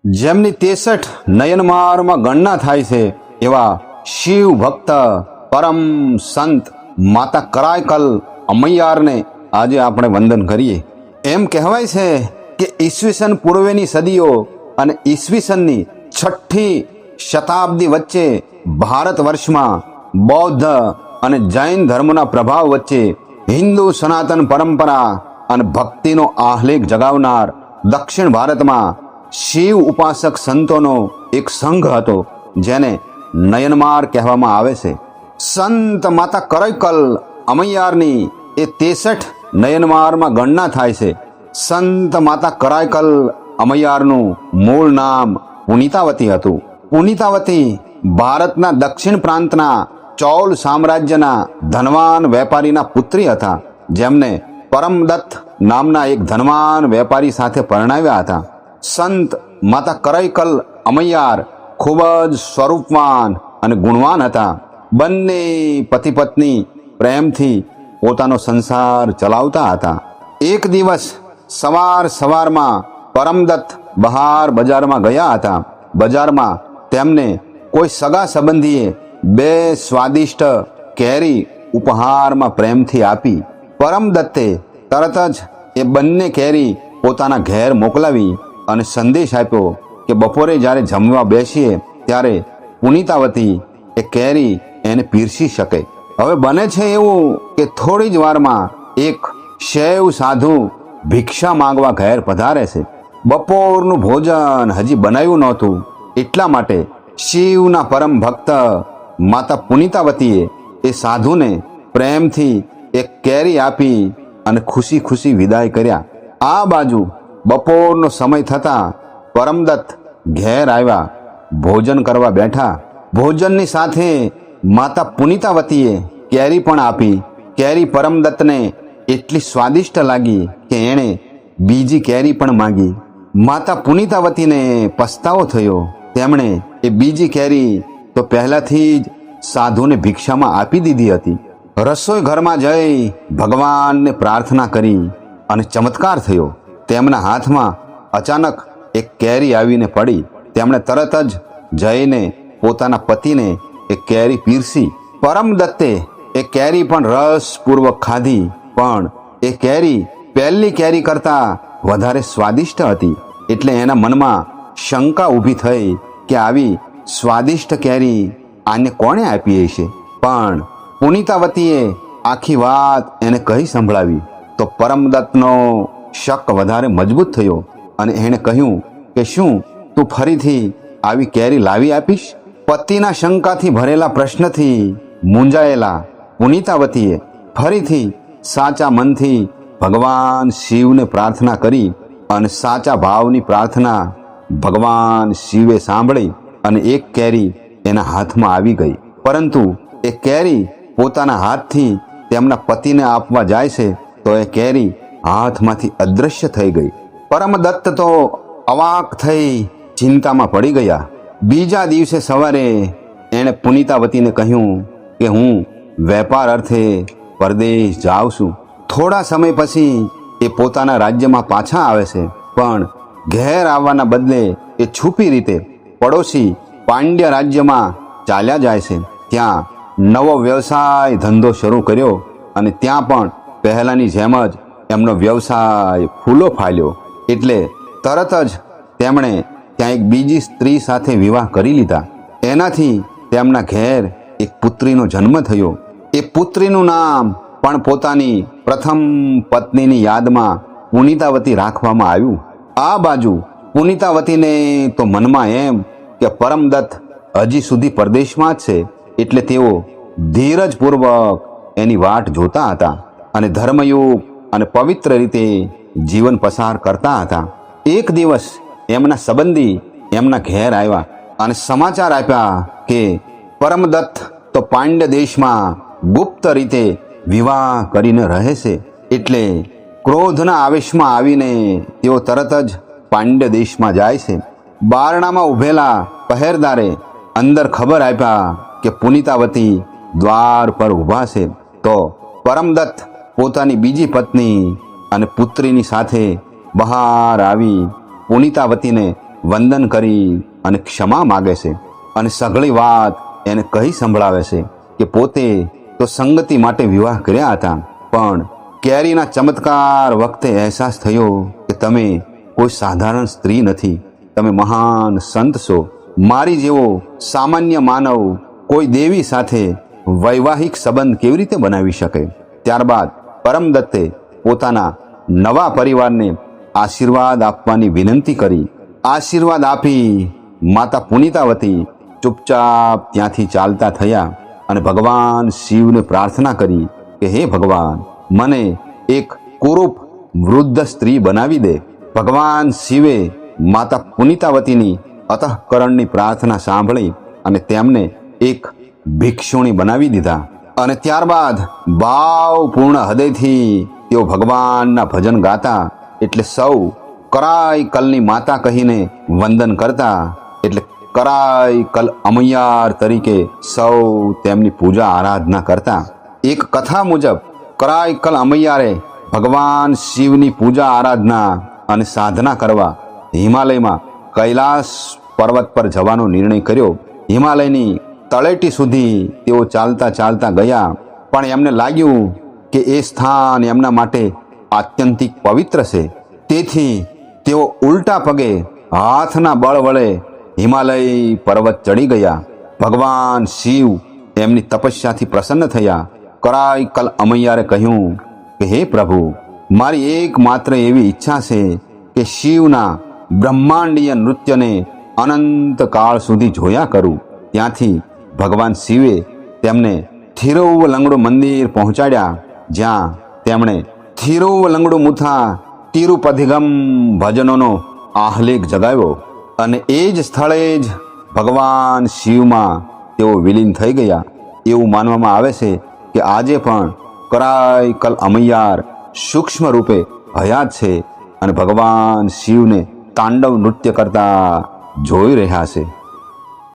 જેમની 63 નયનમારમાં ગણના થાય છે એવા શિવ ભક્ત પરમ સંત માતા કરાયકલ અમૈયારને આજે આપણે વંદન કરીએ. એમ કહેવાય છે કે ઈસવીસન પૂર્વેની સદીઓ અને ઈસવીસનની 6ઠી શતાબ્દી વચ્ચે ભારત વર્ષમાં બૌદ્ધ અને જૈન ધર્મના પ્રભાવ વચ્ચે હિન્દુ સનાતન પરંપરા અને ભક્તિનો આહ્લેખ જગાવનાર દક્ષિણ ભારતમાં શિવ ઉપાસક સંતોનો એક સંઘ હતો, જેને નયનમાર કહેવામાં આવે છે. સંત માતા કરાયકલ અમૈયારની એ 63 નયનમારમાં ગણના થાય છે. સંત માતા કરાયકલ અમૈયારનું મૂળ નામ પુનિતાવતી હતું. પુનિતાવતી ભારતના દક્ષિણ પ્રાંતના ચૌલ સામ્રાજ્યના ધનવાન વેપારીના પુત્રી હતા, જેમને પરમદત્ત નામના એક ધનવાન વેપારી સાથે પરણાવ્યા હતા. સંત માતા કરાયકલ અમૈયાર ખૂબ જ સ્વરૂપવાન અને ગુણવાન હતા. બંને પતિ પત્ની પ્રેમથી પોતાનો સંસાર ચલાવતા હતા. એક દિવસ સવારમાં પરમદત્ત બહાર બજારમાં ગયા હતા. બજારમાં તેમને કોઈ સગા સંબંધીએ 2 સ્વાદિષ્ટ કેરી ઉપહારમાં પ્રેમથી આપી. પરમદત્તે તરત જ એ બંને કેરી પોતાના ઘેર મોકલાવી અને સંદેશ આપ્યો કે બપોરે જ્યારે જમવા બેસીએ ત્યારે પુનિતાવતી એ કેરી એને પીરસી શકે. હવે બને છે એવું કે થોડી જ વારમાં એક શૈવ સાધુ ભિક્ષા માંગવા ઘેર પધારે છે. બપોરનું ભોજન હજી બનાવ્યું નહોતું, એટલા માટે શિવના પરમ ભક્ત માતા પુનિતાવતીએ એ સાધુને પ્રેમથી એક કેરી આપી અને ખુશી ખુશી વિદાય કર્યા. આ બાજુ બપોરનો સમય થતાં પરમદત્ત ઘેર આવ્યા, ભોજન કરવા બેઠા. ભોજનની સાથે માતા પુનિતાવતીએ કેરી પણ આપી. કેરી પરમદત્તને એટલી સ્વાદિષ્ટ લાગી કે એણે બીજી કેરી પણ માંગી. માતા પુનિતાવતીને પસ્તાવો થયો. તેમણે એ બીજી કેરી તો પહેલાથી જ સાધુને ભિક્ષામાં આપી દીધી હતી. રસોઈ ઘરમાં જઈ ભગવાનને પ્રાર્થના કરી અને ચમત્કાર થયો. તેમના હાથમાં અચાનક એક કેરી આવીને પડી. તેમણે તરત જ જઈને પોતાના પતિને એ કેરી પીરસી. પરમદત્તે એ કેરી પણ રસપૂર્વક ખાધી, પણ એ કેરી પહેલી કેરી કરતાં વધારે સ્વાદિષ્ટ હતી. એટલે એના મનમાં શંકા ઊભી થઈ કે આવી સ્વાદિષ્ટ કેરી આને કોણે આપી હશે. પણ પુનિતાવતીએ આખી વાત એને કહી સંભળાવી તો પરમદત્તનો શક વધારે મજબૂત થયો અને એણે કહ્યું કે શું તું ફરીથી આવી કેરી લાવી આપીશ? પતિના શંકાથી ભરેલા પ્રશ્નથી મૂંઝાયેલા પુનિતાવતીએ ફરીથી સાચા મનથી ભગવાન શિવને પ્રાર્થના કરી અને સાચા ભાવની પ્રાર્થના ભગવાન શિવે સાંભળી અને એક કેરી એના હાથમાં આવી ગઈ. પરંતુ એ કેરી પોતાના હાથથી તેમના પતિને આપવા જાય છે તો એ કેરી હાથમાંથી અદૃશ્ય થઈ ગઈ. પરમદત્ત તો અવાક થઈ ચિંતામાં પડી ગયા. બીજા દિવસે સવારે એણે પુનિતાવતીને કહ્યું કે હું વેપાર અર્થે પરદેશ જાઉં છું. થોડા સમય પછી એ પોતાના રાજ્યમાં પાછા આવે છે, પણ ઘેર આવવાના બદલે એ છુપી રીતે પડોશી પાંડ્ય રાજ્યમાં ચાલ્યા જાય છે. ત્યાં નવો વ્યવસાય ધંધો શરૂ કર્યો અને ત્યાં પણ પહેલાંની જેમ જ એમનો વ્યવસાય ફૂલો ફાલ્યો. એટલે તરત જ તેમણે ત્યાં એક બીજી સ્ત્રી સાથે વિવાહ કરી લીધા. એનાથી તેમના ઘેર એક પુત્રીનો જન્મ થયો. એ પુત્રીનું નામ પણ પોતાની પ્રથમ પત્નીની યાદમાં પુનિતાવતી રાખવામાં આવ્યું. આ બાજુ પુનિતાવતીને તો મનમાં એમ કે પરમદત્ત હજી સુધી પરદેશમાં જ છે, એટલે તેઓ ધીરજપૂર્વક એની વાટ જોતા હતા અને ધર્મયુગ અને પવિત્ર રીતે જીવન પસાર કરતા હતા. એક દિવસ એમના સંબંધી એમના ઘેર આવ્યા અને સમાચાર આપ્યા કે પરમદત્ત તો પાંડ્ય દેશમાં ગુપ્ત રીતે વિવાહ કરીને રહે છે. એટલે ક્રોધના આવેશમાં આવીને તેઓ તરત જ પાંડ્ય દેશમાં જાય છે. બારણામાં ઊભેલા પહેરેદારે અંદર ખબર આપ્યા કે પુનિતાવતી દ્વાર પર ઊભા છે. તો પરમદત્ત પોતાની બીજી પત્ની અને પુત્રીની સાથે બહાર આવી પુનિતાવતીને વંદન કરી અને ક્ષમા માગે છે અને સઘળી વાત એને કહી સંભળાવે છે કે પોતે તો સંગતિ માટે વિવાહ કર્યા હતા, પણ કેરીના ચમત્કાર વખતે અહેસાસ થયો કે તમે કોઈ સાધારણ સ્ત્રી નથી, તમે મહાન સંત છો. મારી જેવો સામાન્ય માનવ કોઈ દેવી સાથે વૈવાહિક સંબંધ કેવી રીતે બનાવી શકે? ત્યારબાદ પરમદત્તે પોતાના નવા પરિવારને આશીર્વાદ આપવાની વિનંતી કરી. આશીર્વાદ આપી માતા પુનિતાવતી ચૂપચાપ ત્યાંથી ચાલતા થયા અને ભગવાન શિવને પ્રાર્થના કરી કે હે ભગવાન, મને એક કુરૂપ વૃદ્ધ સ્ત્રી બનાવી દે. ભગવાન શિવે માતા પુનિતાવતીની અંતઃકરણની પ્રાર્થના સાંભળી અને તેમને એક ભિક્ષુણી બનાવી દીધા. અને ત્યારબાદ ભાવપૂર્ણ હૃદયથી તેઓ ભગવાનના ભજન ગાતા, એટલે સૌ કરાઈ કલની માતા કહીને વંદન કરતા. એટલે કરાઈ કલ અમૈયાર તરીકે સૌ તેમની પૂજા આરાધના કરતા. એક કથા મુજબ કરાઈ કલ અમૈયારે ભગવાન શિવની પૂજા આરાધના અને સાધના કરવા હિમાલયમાં કૈલાસ પર્વત પર જવાનો નિર્ણય કર્યો. હિમાલયની તળેટી સુધી તેઓ ચાલતા ચાલતા ગયા, પણ એમને લાગ્યું કે એ સ્થાન એમના માટે આત્યંતિક પવિત્ર છે. તેથી તેઓ ઉલટા પગે હાથના બળ વડે હિમાલય પર્વત ચડી ગયા. ભગવાન શિવ એમની તપસ્યાથી પ્રસન્ન થયા. કરાઈ કલ અમૈયારે કહ્યું કે હે પ્રભુ, મારી એકમાત્ર એવી ઈચ્છા છે કે શિવના બ્રહ્માંડીય નૃત્યને અનંત કાળ સુધી જોયા કરું. ત્યાંથી ભગવાન શિવે તેમને થિરુવલંગડુ મંદિર પહોંચાડ્યા, જ્યાં તેમણે થિરુવલંગડુ મુથા તિરુપધિગમ ભજનોનો આહ્લેખ જગાવ્યો અને એ જ સ્થળે જ ભગવાન શિવમાં તેઓ વિલીન થઈ ગયા. એવું માનવામાં આવે છે કે આજે પણ કરાઈ કલ અમૈયાર સૂક્ષ્મ રૂપે હયાત છે અને ભગવાન શિવને તાંડવ નૃત્ય કરતા જોઈ રહ્યા છે.